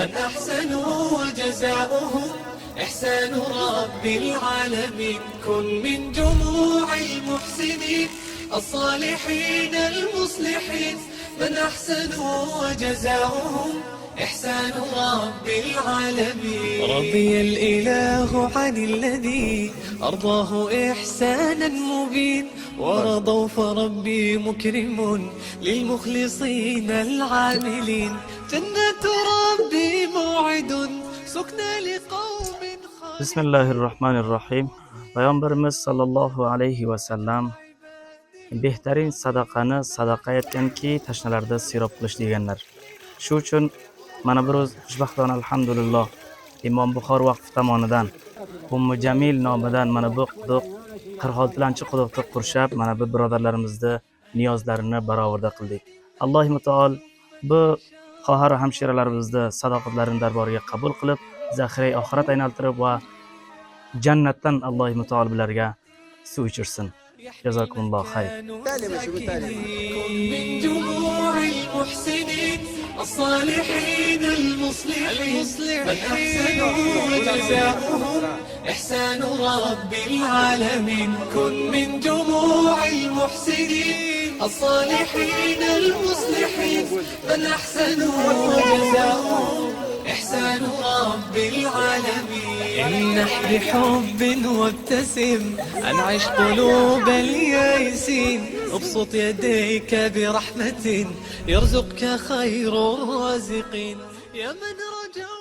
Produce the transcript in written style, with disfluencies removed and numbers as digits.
من أحسنوا وجزاؤهم إحسان رب العالمين. كن من جموع المحسنين الصالحين المصلحين. من أحسنوا وجزاؤهم إحسان رب العالمين. رضي الإله عن الذي أرضاه إحسانا مبين، ورضوا فربي مكرم للمخلصين العاملين. جنة ربي موعد سكنى لقوم خالدين. Bismillahirrohmanirrohim. Payg'ambarimiz sollallohu alayhi vasallam behtarin sadaqani sadaqa etganki, tashnalarda sirob qilish deganlar. Shu uchun mana bir o'z xushvaqtona alhamdulillah Imom Buxoriy vaqfi tomonidan Ummu Jamil nomidan mana bu quduq 46-quduqni qurshab, mana bu birodarlarimizni niyozlarini barobarda qildik. Alloh taol bu xohar hamshiralarimizni sadoqatlarini darboriga qabul qilib, zaxirai oxirat aylantirib va jannatdan Alloh taol bularga suv ichirsin. Jazakumulloh xayr. كن من جموع المحسنين الصالحين المصلحين. من أحسنوا وجزاؤهم إحسان رب العالمين. كن من جموع المحسنين الصالحين المصلحين. من أحسنوا وجزاؤهم إحسان رب العالمين. امنح بحب وابتسم أنعش قلوب اليائسين. ابسط يديك برحمة يرزقك خير الرازقين. يا من رجوا